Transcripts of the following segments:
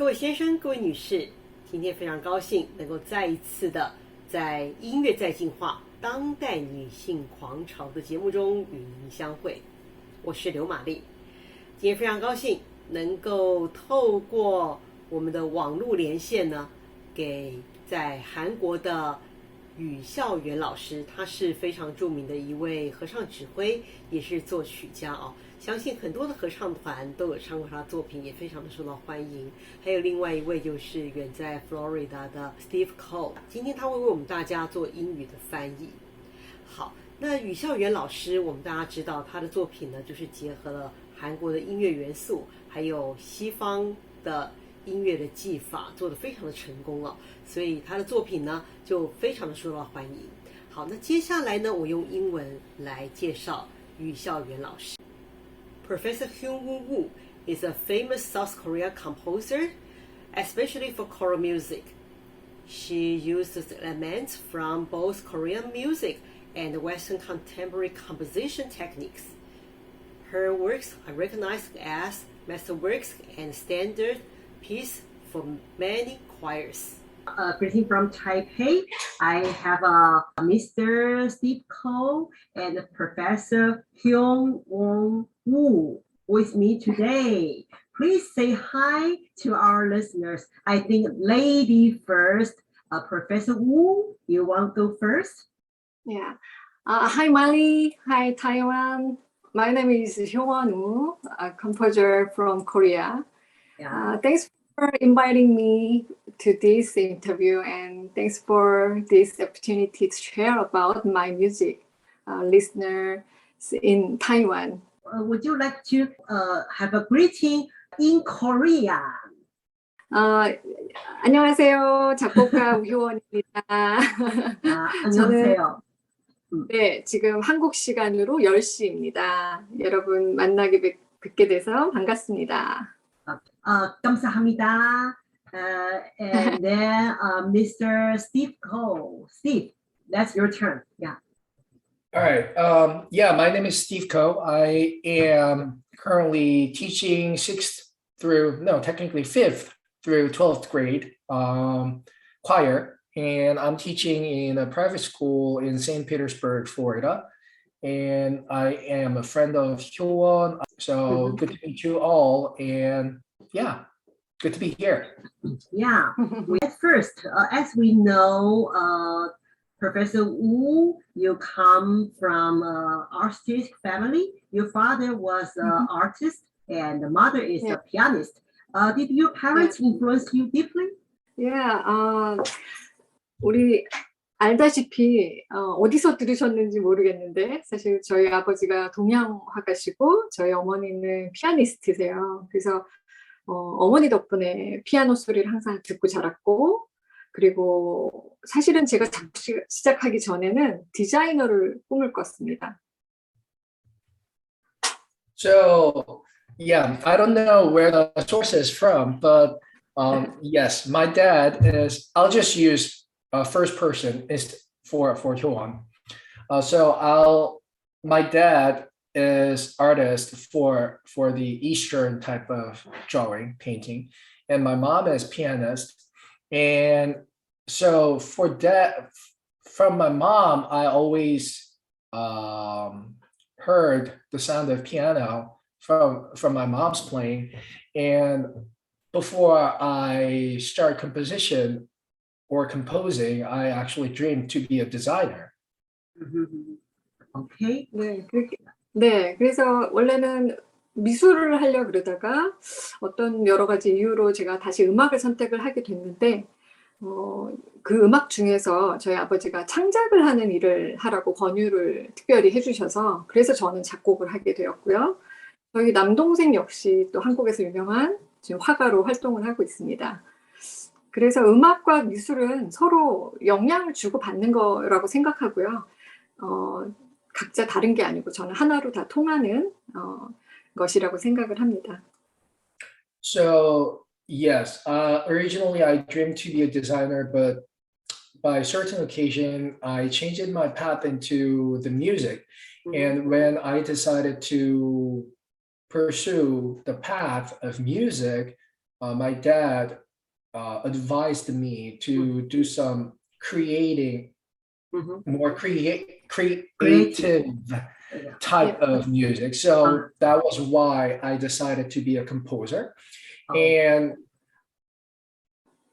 各位先生、各位女士，今天非常高兴能够再一次的在音乐在进化当代女性狂潮的节目中与您相会。我是刘玛丽，今天非常高兴能够透过我们的网络连线呢，给在韩国的禹孝元老师，他是非常著名的一位合唱指挥，也是作曲家哦。相信很多的合唱团都有唱过他的作品，也非常的受到欢迎。还有另外一位就是远在 Florida 的 Steve Ko， 今天他会为我们大家做英语的翻译。好，那禹孝元老师，我们大家知道他的作品呢，就是结合了韩国的音乐元素，还有西方的音乐的技法，做得非常的成功哦，所以他的作品呢就非常的受到欢迎。好，那接下来呢，我用英文来介绍禹孝元老师。Professor Hyo-Won Woo is a famous South Korean composer, especially for choral music. She uses elements from both Korean music and Western contemporary composition techniques. Her works are recognized as masterworks and standard piece for many choirs. Greeting from Taipei. I have Mr. Steve Ko and Professor Hyo-Won Woo with me today. Please say hi to our listeners. I think lady first. Professor Woo, you want to go first? Yeah. Hi, Mali. Hi, Taiwan. My name is Hyo-Won Woo, a composer from Korea. Yeah. Thanks for inviting me to this interview, and thanks for this opportunity to share about my music, listeners in Taiwan. Would you like to have a greeting in Korea? 안녕하세요. 작곡가 우효원입니다. 안녕하세요. 네, 지금 한국 시간으로 10시입니다. 여러분 만나게 뵙게 돼서 반갑습니다. 감사합니다. And then Mr. Steve Ko. Steve, that's your turn. Yeah. All right. My name is Steve Ko. I am currently teaching 5th through 12th grade choir, and I'm teaching in a private school in St. Petersburg, Florida. And I am a friend of Hyo-Won. So good to meet you all. And yeah, good to be here. Yeah. At first, as we know, Professor Woo, you come from an artistic family. Your father was an artist and the mother is a pianist. Did your parents influence you deeply? Yeah. 우리 알다시피 어디서 들으셨는지 모르겠는데 사실 저희 아버지가 동양화가시고 저희 어머니는 피아니스트세요. 그래서 어머니 덕분에 피아노 소리를 항상 듣고 자랐고, 그리고 사실은 제가 작곡 시작하기 전에는 디자이너를 꿈을 꿨습니다. So, yeah, I don't know where the source is from, but yes, my dad is, I'll just use first person is for Hyo-Won. My dad is artist for the Eastern type of drawing, painting, and my mom is pianist. And so for that, from my mom, I always heard the sound of piano from my mom's playing. And before I start composition or composing, I actually dreamed to be a designer. Okay. 네, 그래서 원래는 미술을 하려고 그러다가 어떤 여러 가지 이유로 제가 다시 음악을 선택을 하게 됐는데, 그 음악 중에서 저희 아버지가 창작을 하는 일을 하라고 권유를 특별히 해주셔서 그래서 저는 작곡을 하게 되었고요. 저희 남동생 역시 또 한국에서 유명한 지금 화가로 활동을 하고 있습니다. 그래서 음악과 미술은 서로 영향을 주고 받는 거라고 생각하고요. 각자 다른 게 아니고 저는 하나로 다 통하는 것이라고 생각을 합니다. So yes, originally I dreamed to be a designer, but by certain occasion I changed my path into the music. And when I decided to pursue the path of music, my dad advised me to do some creating more creative type of music. So that was why I decided to be a composer. And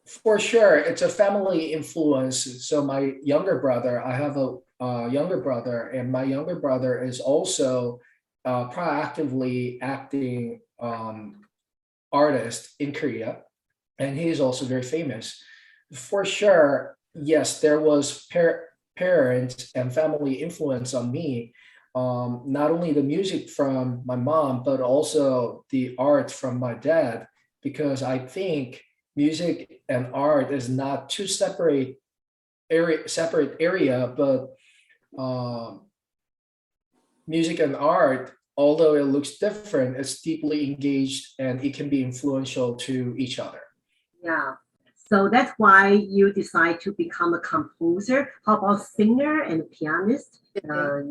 for sure, it's a family influence. So my younger brother, I have a younger brother, and my younger brother is also proactively acting artist in Korea, and he is also very famous. For sure, yes, there was parents and family influence on me. Not only the music from my mom, but also the art from my dad, because I think music and art is not two separate area, but music and art, although it looks different, it's deeply engaged and it can be influential to each other. Yeah. So that's why you decide to become a composer. How about singer and pianist?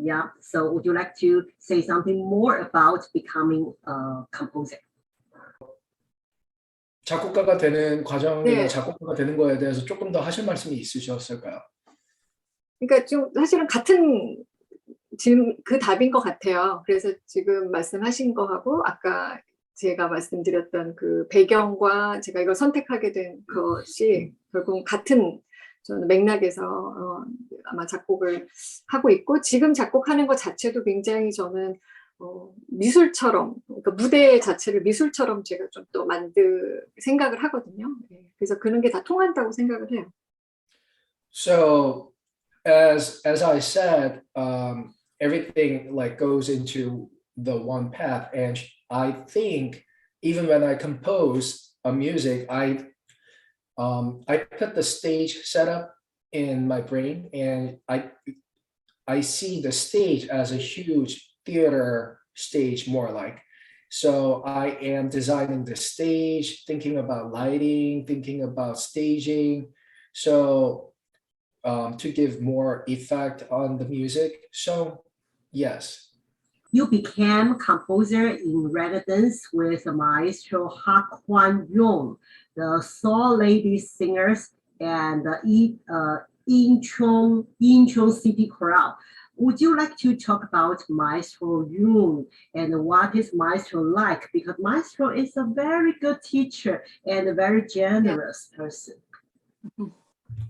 Yeah. So would you like to say something more about becoming a composer? 작곡가가 되는 과정이나 네. 작곡가가 되는 거에 대해서 조금 더 하실 말씀이 있으셨을까요? 그러니까 좀 사실은 같은 지금 그 답인 것 같아요. 그래서 지금 말씀하신 거하고 아까 제가 말씀드렸던 그 배경과 제가 이걸 선택하게 된 것이 결국 같은 저는 맥락에서 아마 작곡을 하고 있고, 지금 작곡하는 것 자체도 굉장히 저는 미술처럼, 그러니까 무대 자체를 미술처럼 제가 좀 또 생각을 하거든요. 그래서 그런 게 다 통한다고 생각을 해요. So as I said, everything like goes into the one path, and I think even when I compose a music, I put the stage setup in my brain, and I see the stage as a huge theater stage, more like. So I am designing the stage, thinking about lighting, thinking about staging, so to give more effect on the music. So yes. You became composer in residence with Maestro Hyo-Won, the Seoul Lady Singers, and the Incheon City Chorale. Would you like to talk about Maestro Yoon and what is Maestro like? Because Maestro is a very good teacher and a very generous person.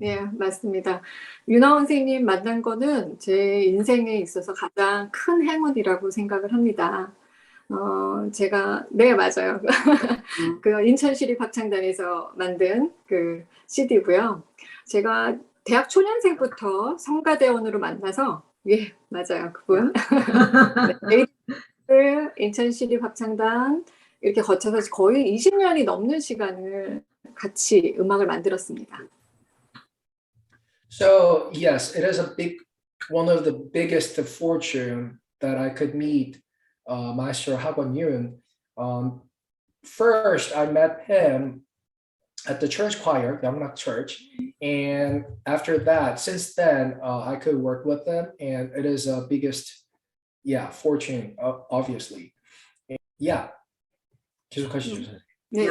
네, 맞습니다. 윤하원 선생님 만난 거는 제 인생에 있어서 가장 큰 행운이라고 생각을 합니다. 제가, 네, 맞아요. 그 인천시립합창단에서 만든 그 CD고요. 제가 대학 초년생부터 성가대원으로 만나서, 예, 맞아요. 그분. 네, 인천시립합창단 이렇게 거쳐서 거의 20년이 넘는 시간을 같이 음악을 만들었습니다. So yes, it is one of the biggest fortune that I could meet Maestro Hyo-Won. First, I met him at the church choir, Youngnak Church, and after that, since then, I could work with them, and it is a biggest, fortune, obviously. Yeah, 계속하시죠. 네.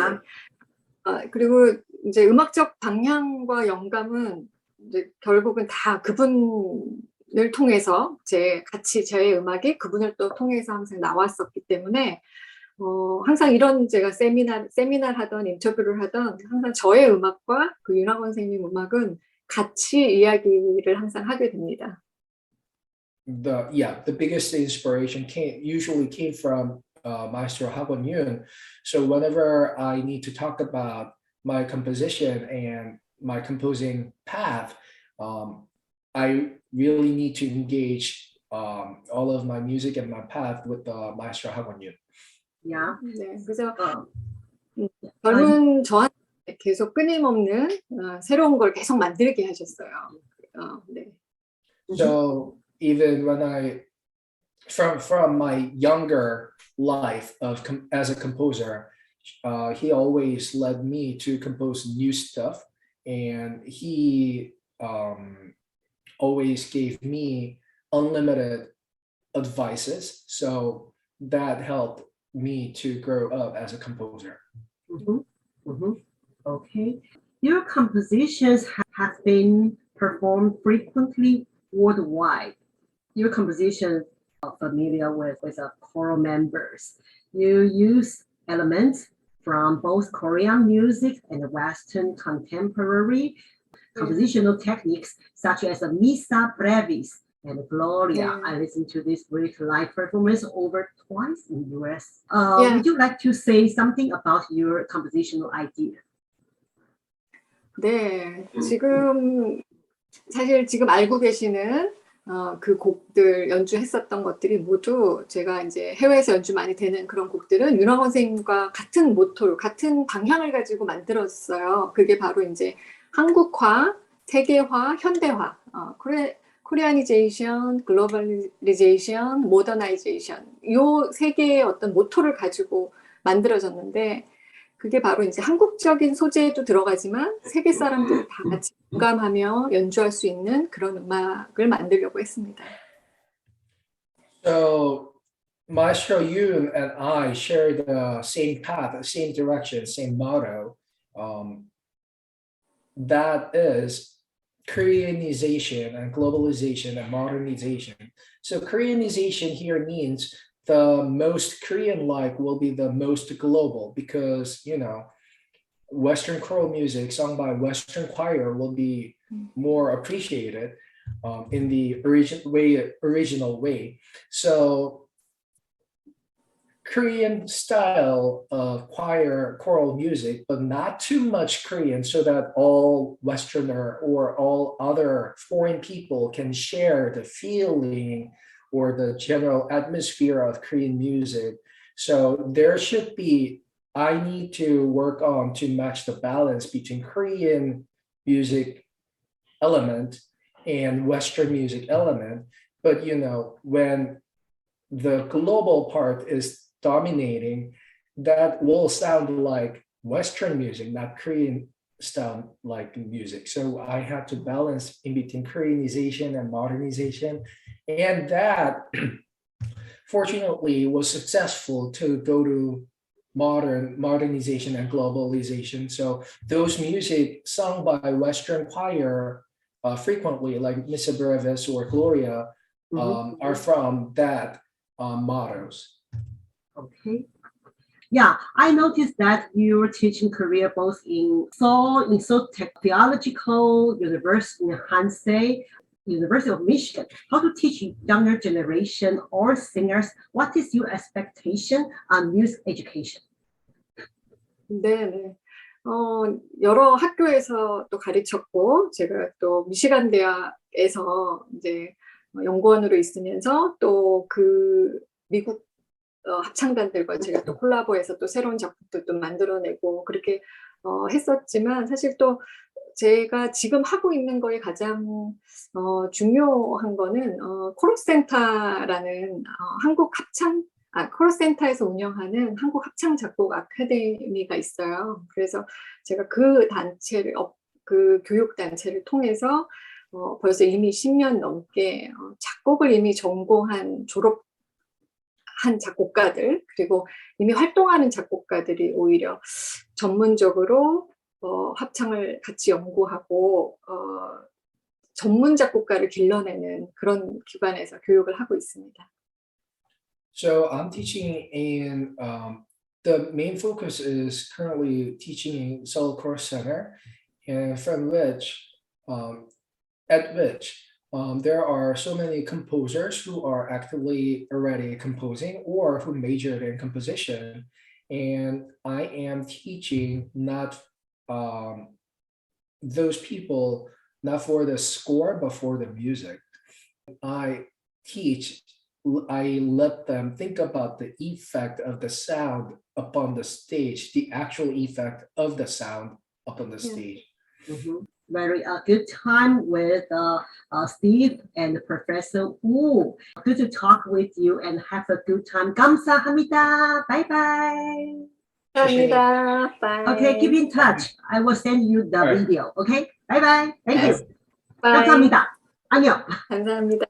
그리고 이제 음악적 방향과 영감은 이제 결국은 다 그분을 통해서 제 음악이 그분을 또 통해서 항상 나왔었기 때문에 항상 이런 제가 세미나를 하던 인터뷰를 하던 항상 저의 음악과 그 윤하원 선생님 음악은 같이 이야기를 항상 하게 됩니다. The biggest inspiration usually came from Maestro Hyo-Won. So whenever I need to talk about my composition and my composing path, I really need to engage all of my music and my path with Maestro Hyo-Won. Yeah. 네, 그래서 저는 저한테 계속 끊임없는 새로운 걸 계속 만들게 하셨어요. 네. So even when from my younger life as a composer, he always led me to compose new stuff, and he always gave me unlimited advices. So that helped me to grow up as a composer. Okay. Your compositions have been performed frequently worldwide. Your compositions are familiar with choral members. You use elements from both Korean music and Western contemporary compositional techniques such as Missa Brevis and Gloria. I listened to this great live performance over twice in US. Would you like to say something about your compositional idea? 네, 사실 지금 알고 계시는 그 곡들 연주했었던 것들이 모두 제가 이제 해외에서 연주 많이 되는 그런 곡들은 윤학원 선생님과 같은 모토, 같은 방향을 가지고 만들었어요. 그게 바로 이제 한국화, 세계화, 현대화, 코리아니제이션, 글로벌리제이션, 모더나이제이션 요 세 개의 어떤 모토를 가지고 만들어졌는데 그게 바로 이제 한국적인 소재도 들어가지만 세계 사람들이 다 같이 공감하며 연주할 수 있는 그런 음악을 만들려고 했습니다. So Maestro Yoon and I share the same path, same direction, same motto. That is Koreanization and globalization and modernization. So Koreanization here means the most Korean-like will be the most global because, you know, Western choral music sung by Western choir will be more appreciated in the original way. So Korean style of choral music, but not too much Korean so that all Westerner or all other foreign people can share the feeling or the general atmosphere of Korean music. So there should be, I need to work on to match the balance between Korean music element and Western music element. But you know, when the global part is dominating, that will sound like Western music, not Korean style like music. So I have to balance in between Koreanization and modernization. And that fortunately was successful to go to modernization and globalization. So those music sung by Western choir frequently, like Missa Brevis or Gloria, are from that mottos. Okay. Yeah, I noticed that you're teaching Korea both in Seoul Theological University in Hansei, University of Michigan. How to teach younger generation or singers? What is your expectation on music education? 네. 여러 학교에서 또 가르쳤고 제가 또 미시간 대학에서 이제 연구원으로 있으면서 또 그 미국 합창단들과 제가 또 콜라보해서 또 새로운 작품들도 만들어내고 그렇게 했었지만 사실 또 제가 지금 하고 있는 거에 가장 중요한 거는 코러센터라는 한국 합창 코러센터에서 운영하는 한국 합창 작곡 아카데미가 있어요. 그래서 제가 그 단체를 그 교육 단체를 통해서 벌써 이미 10년 넘게 작곡을 이미 전공한 졸업한 작곡가들 그리고 이미 활동하는 작곡가들이 오히려 전문적으로 합창을 같이 연구하고 전문 작곡가를 길러내는 그런 기관에서 교육을 하고 있습니다. So I'm teaching in the main focus is currently teaching in Seoul Course Center, and from which there are so many composers who are actively already composing or who majored in composition, and I am teaching not those people not for the score but for the music. I let them think about the effect of the sound upon the stage, the actual effect of the sound upon the stage. Very good time with Steve and Professor Woo. Good to talk with you and have a good time. 감사합니다. Bye bye. 감사합니다. Bye. Okay, keep in touch. I will send you the video. Okay, bye bye. Thank you. Bye. 감사합니다. 안녕. 감사합니다.